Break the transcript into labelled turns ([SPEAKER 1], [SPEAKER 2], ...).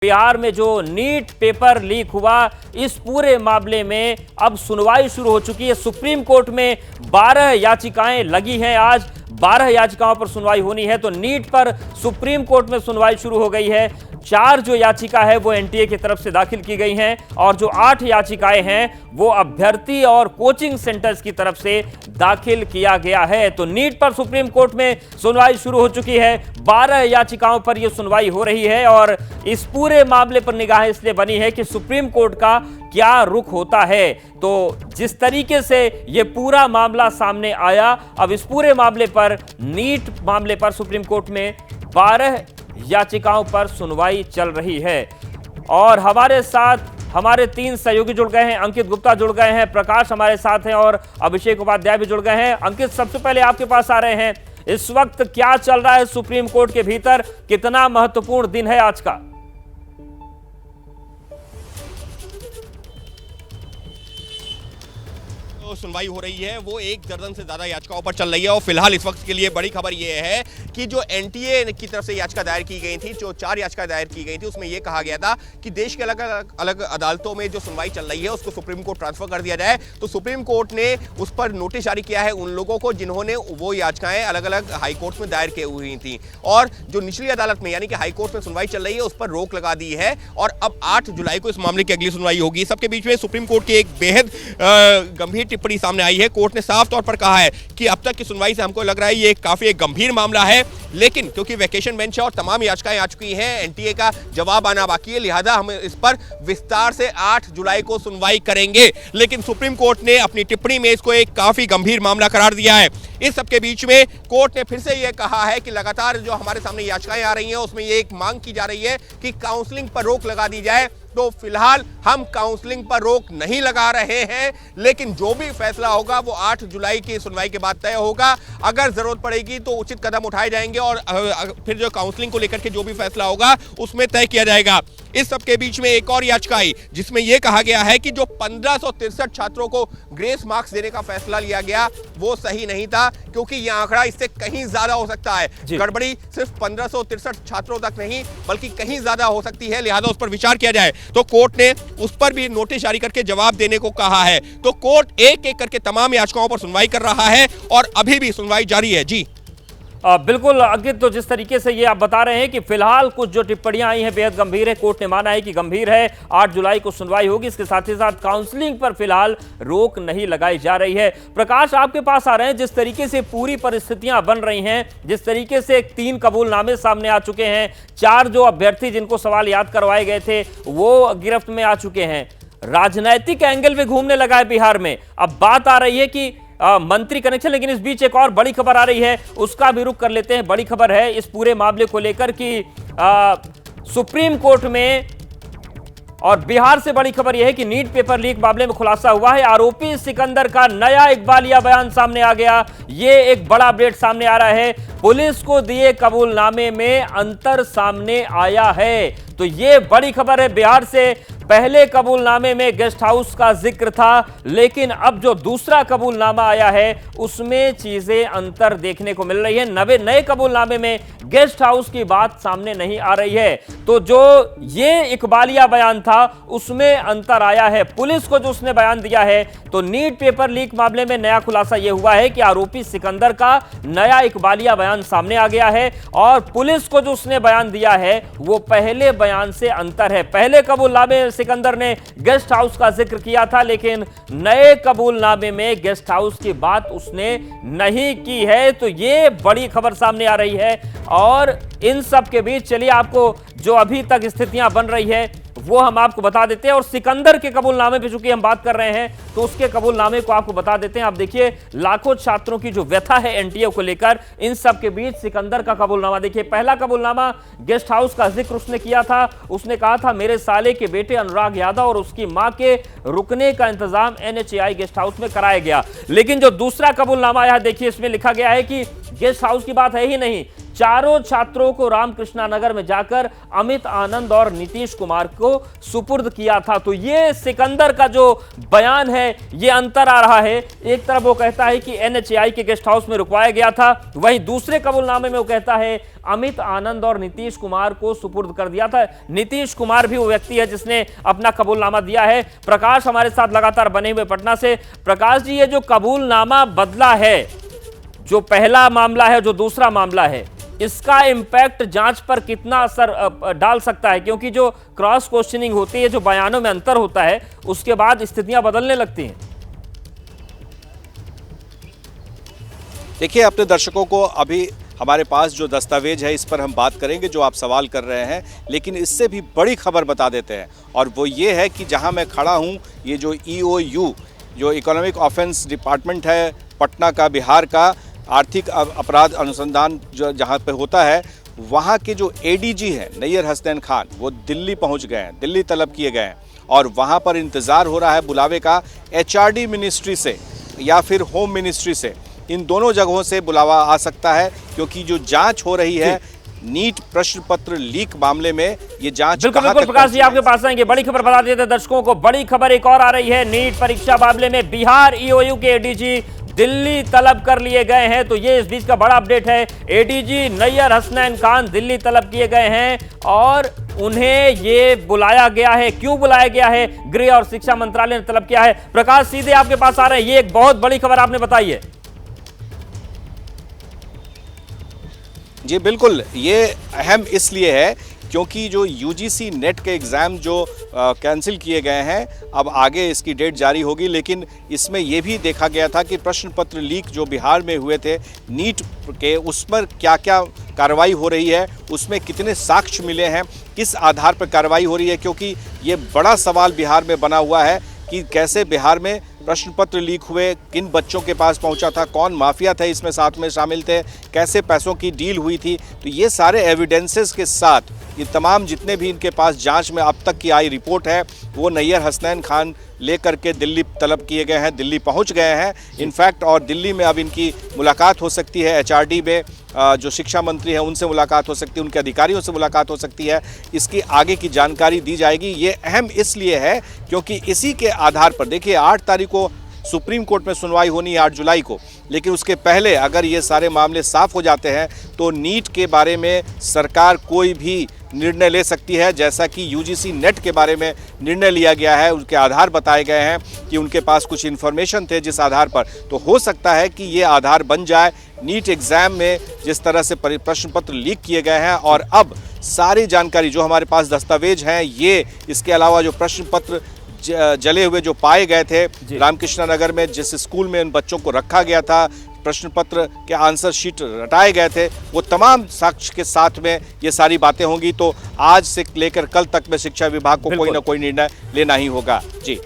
[SPEAKER 1] बिहार में जो NEET paper leak हुआ, इस पूरे मामले में अब सुनवाई शुरू हो चुकी है। सुप्रीम कोर्ट में 12 याचिकाएं लगी हैं। आज 12 याचिकाओं पर सुनवाई होनी है। तो नीट पर सुप्रीम कोर्ट में सुनवाई शुरू हो गई है। 4 जो याचिका है वो एनटीए की तरफ से दाखिल की गई हैं और जो 8 याचिकाएं हैं वो अभ्यर्थी और कोचिंग सेंटर्स की तरफ से दाखिल किया गया है। तो नीट पर सुप्रीम कोर्ट में सुनवाई शुरू हो चुकी है। 12 याचिकाओं पर यह सुनवाई हो रही है और इस पूरे मामले पर निगाह इसलिए बनी है कि सुप्रीम कोर्ट का क्या रुख होता है। तो जिस तरीके से यह पूरा मामला सामने आया, अब इस पूरे मामले पर, नीट मामले पर सुप्रीम कोर्ट में 12 याचिकाओं पर सुनवाई चल रही है। और हमारे साथ हमारे 3 सहयोगी जुड़ गए हैं। अंकित गुप्ता जुड़ गए हैं, प्रकाश हमारे साथ हैं और अभिषेक उपाध्याय भी जुड़ गए हैं। अंकित, सबसे पहले आपके पास आ रहे हैं, इस वक्त क्या चल रहा है सुप्रीम कोर्ट के भीतर? कितना महत्वपूर्ण दिन है आज का?
[SPEAKER 2] सुनवाई हो रही है वो 1 दर्जन से ज्यादा याचिकाओं पर चल रही है और फिलहाल इस वक्त के लिए बड़ी खबर यह है कि जो एनटीए की तरफ से याचिका दायर की गई थी, जो 4 याचिका दायर की गई थी, उसमें यह कहा गया था कि देश के अलग अलग अदालतों में जो सुनवाई चल रही है उसको सुप्रीम कोर्ट ट्रांसफर कर दिया जाए। तो सुप्रीम कोर्ट ने उस पर नोटिस जारी किया है उन लोगों को जिन्होंने वो याचिकाएं अलग अलग हाईकोर्ट में दायर की हुई थी और जो निचली अदालत में यानी कि हाईकोर्ट में सुनवाई चल रही है उस पर रोक लगा दी है और अब 8 जुलाई को इस मामले की अगली सुनवाई होगी। सबके बीच में सुप्रीम कोर्ट की एक बेहद गंभीर टिप्पणी सामने आई है। कोर्ट ने साफ तौर पर कहा है कि अब तक की सुनवाई से हमको लग रहा है ये काफी एक गंभीर मामला है, लेकिन क्योंकि वैकेशन बेंच है और तमाम याचिकाएं आ चुकी हैं, एनटीए का जवाब आना बाकी है, लिहाजा हम इस पर विस्तार से 8 जुलाई को सुनवाई करेंगे। लेकिन सुप्रीम कोर्ट ने अपनी टिप्पणी में इसको एक काफी गंभीर मामला करार दिया है। इस सबके बीच में कोर्ट ने फिर से यह कहा है कि लगातार जो हमारे सामने याचिकाएं आ रही हैं उसमें यह एक मांग की जा रही है कि काउंसलिंग पर रोक लगा दी जाए। तो फिलहाल हम काउंसलिंग पर रोक नहीं लगा रहे हैं, लेकिन जो भी फैसला होगा वो 8 जुलाई की सुनवाई के बाद तय होगा। अगर जरूरत पड़ेगी तो उचित कदम उठाए जाएंगे और फिर जो काउंसलिंग को लेकर के जो भी फैसला होगा उसमें तय किया जाएगा। इस सब के बीच में एक और याचिका आई जिसमें यह कहा गया है कि जो 1563 छात्रों को ग्रेस मार्क्स देने का फैसला लिया गया वो सही नहीं था, क्योंकि यह आंकड़ा इससे कहीं ज्यादा हो सकता है। गड़बड़ी सिर्फ 1563 छात्रों तक नहीं बल्कि कहीं ज्यादा हो सकती है, लिहाजा उस पर विचार किया जाए। तो कोर्ट ने उस पर भी नोटिस जारी करके जवाब देने को कहा है। तो कोर्ट एक एक करके तमाम याचिकाओं पर सुनवाई कर रहा है और अभी भी सुनवाई जारी है। जी
[SPEAKER 1] बिल्कुल अंकित, तो जिस तरीके से ये आप बता रहे हैं कि फिलहाल कुछ जो टिप्पणियां आई हैं बेहद गंभीर है, कोर्ट ने माना है कि गंभीर है, 8 जुलाई को सुनवाई होगी। इसके साथ ही साथ काउंसलिंग पर फिलहाल रोक नहीं लगाई जा रही है। प्रकाश, आपके पास आ रहे हैं, जिस तरीके से पूरी परिस्थितियां बन रही हैं, जिस तरीके से 3 कबूलनामे सामने आ चुके हैं, 4 जो अभ्यर्थी जिनको सवाल याद करवाए गए थे वो गिरफ्त में आ चुके हैं, राजनैतिक एंगल में घूमने लगा है बिहार में। अब बात आ रही है कि मंत्री कनेक्शन, लेकिन इस बीच एक और बड़ी खबर आ रही है, उसका भी रुख कर लेते हैं। बड़ी खबर है इस पूरे मामले को लेकर कि सुप्रीम कोर्ट में, और बिहार से बड़ी खबर यह है कि नीट पेपर लीक मामले में खुलासा हुआ है। आरोपी सिकंदर का नया इकबालिया बयान सामने आ गया। यह एक बड़ा अपडेट सामने आ रहा है। पुलिस को दिए कबूलनामे में अंतर सामने आया है। तो यह बड़ी खबर है बिहार से। पहले कबूलनामे में गेस्ट हाउस का जिक्र था, लेकिन अब जो दूसरा कबूलनामा आया है उसमें चीजें अंतर देखने को मिल रही है। नए कबूलनामे में गेस्ट हाउस की बात सामने नहीं आ रही है। तो जो ये इकबालिया बयान था उसमें अंतर आया है। पुलिस को जो उसने बयान दिया है, तो नीट पेपर लीक मामले में नया खुलासा यह हुआ है कि आरोपी सिकंदर का नया इकबालिया बयान सामने आ गया है और पुलिस को जो उसने बयान दिया है वो पहले बयान से अंतर है। पहले कबूलनामे सिकंदर ने गेस्ट हाउस का जिक्र किया था, लेकिन नए कबूलनामे में गेस्ट हाउस की बात उसने नहीं की है। तो ये बड़ी खबर सामने आ रही है और इन सब के बीच चलिए आपको जो अभी तक स्थितियां बन रही है वो हम आपको बता देते हैं। और सिकंदर के कबूलनामे पे चूंकि हम बात कर रहे हैं तो उसके कबूलनामे को आपको बता देते हैं। आप देखिए, लाखों छात्रों की जो व्यथा है एनटीए को लेकर, इन सब के बीच सिकंदर का कबूलनामा देखिए। पहला कबूलनामा गेस्ट हाउस का जिक्र उसने किया था। उसने कहा था मेरे साले के बेटे अनुराग यादव और उसकी मां के रुकने का इंतजाम एनएचएआई गेस्ट हाउस में कराया गया। लेकिन जो दूसरा कबूलनामा आया देखिए, इसमें लिखा गया है कि गेस्ट हाउस की बात है ही नहीं, चारों छात्रों को रामकृष्णा नगर में जाकर अमित आनंद और नीतीश कुमार को सुपुर्द किया था। तो ये सिकंदर का जो बयान है, ये अंतर आ रहा है। एक तरफ वो कहता है कि एनएचएआई के गेस्ट हाउस में रुकवाया गया था, वहीं दूसरे कबूलनामे में वो कहता है अमित आनंद और नीतीश कुमार को सुपुर्द कर दिया था। नीतीश कुमार भी वो व्यक्ति है जिसने अपना कबूलनामा दिया है। प्रकाश हमारे साथ लगातार बने हुए पटना से। प्रकाश जी, ये जो कबूलनामा बदला है, जो पहला मामला है, जो दूसरा मामला है, इसका इंपैक्ट जांच पर कितना असर डाल सकता है? क्योंकि जो क्रॉस क्वेश्चनिंग होती है, जो बयानों में अंतर होता है, उसके बाद स्थितियां बदलने लगती हैं।
[SPEAKER 3] देखिए, अपने दर्शकों को अभी हमारे पास जो दस्तावेज है इस पर हम बात करेंगे जो आप सवाल कर रहे हैं, लेकिन इससे भी बड़ी खबर बता देते हैं, और वो ये है कि जहां मैं खड़ा हूं, ये जो EOU जो इकोनॉमिक ऑफेंस डिपार्टमेंट है पटना का, बिहार का आर्थिक अपराध अनुसंधान जो जहां पे होता है, वहां के जो ADG हैं नैयर हसनैन खान, वो दिल्ली पहुंच गए हैं, दिल्ली तलब किए गए हैं, और वहां पर इंतज़ार हो रहा है बुलावे का HRD मिनिस्ट्री से या फिर होम मिनिस्ट्री से। इन दोनों जगहों से बुलावा आ सकता है, क्योंकि जो जांच हो रही है नीट प्रश्न पत्र लीक मामले में, ये जांच
[SPEAKER 1] बिल्कुल प्रकाश जी आपके पास आएंगे। बड़ी खबर बता देते दर्शकों को। बड़ी खबर एक और आ रही है। नीट परीक्षा मामले में बिहार EOU के ADG दिल्ली तलब कर लिए गए हैं। तो ये इस बीच का बड़ा अपडेट है। ADG नैयर हसनैन खान दिल्ली तलब किए गए हैं और उन्हें ये बुलाया गया है। क्यों बुलाया गया है? गृह और शिक्षा मंत्रालय ने तलब किया है। प्रकाश, सीधे आपके पास आ रहे हैं। ये एक बहुत बड़ी खबर आपने बताई है।
[SPEAKER 3] जी बिल्कुल, ये अहम इसलिए है क्योंकि जो UGC नेट के एग्ज़ाम जो कैंसिल किए गए हैं, अब आगे इसकी डेट जारी होगी, लेकिन इसमें यह भी देखा गया था कि प्रश्न पत्र लीक जो बिहार में हुए थे नीट के, उस पर क्या क्या कार्रवाई हो रही है, उसमें कितने साक्ष्य मिले हैं, किस आधार पर कार्रवाई हो रही है, क्योंकि ये बड़ा सवाल बिहार में बना हुआ है कि कैसे बिहार में प्रश्न पत्र लीक हुए, किन बच्चों के पास पहुंचा था, कौन माफिया थे इसमें साथ में शामिल थे, कैसे पैसों की डील हुई थी। तो ये सारे एविडेंसेस के साथ ये तमाम जितने भी इनके पास जांच में अब तक की आई रिपोर्ट है, वो नैयर हसनैन खान लेकर के दिल्ली तलब किए गए हैं, दिल्ली पहुंच गए हैं इनफैक्ट, और दिल्ली में अब इनकी मुलाकात हो सकती है। HRD में जो शिक्षा मंत्री हैं उनसे मुलाकात हो सकती है, उनके अधिकारियों से मुलाकात हो सकती है, इसकी आगे की जानकारी दी जाएगी। ये अहम इसलिए है क्योंकि इसी के आधार पर, देखिए 8 तारीख को सुप्रीम कोर्ट में सुनवाई होनी है, 8 जुलाई को, लेकिन उसके पहले अगर ये सारे मामले साफ हो जाते हैं तो नीट के बारे में सरकार कोई भी निर्णय ले सकती है, जैसा कि UGC नेट के बारे में निर्णय लिया गया है। उनके आधार बताए गए हैं कि उनके पास कुछ इन्फॉर्मेशन थे जिस आधार पर, तो हो सकता है कि ये आधार बन जाए। नीट एग्ज़ाम में जिस तरह से प्रश्न पत्र लीक किए गए हैं, और अब सारी जानकारी जो हमारे पास दस्तावेज हैं, ये इसके अलावा जो प्रश्न पत्र जले हुए जो पाए गए थे रामकृष्णा नगर में, जिस स्कूल में उन बच्चों को रखा गया था, प्रश्न पत्र के आंसर शीट रटाए गए थे, वो तमाम साक्ष्य के साथ में ये सारी बातें होंगी। तो आज से लेकर कल तक में शिक्षा विभाग को कोई ना कोई निर्णय लेना ही होगा। जी।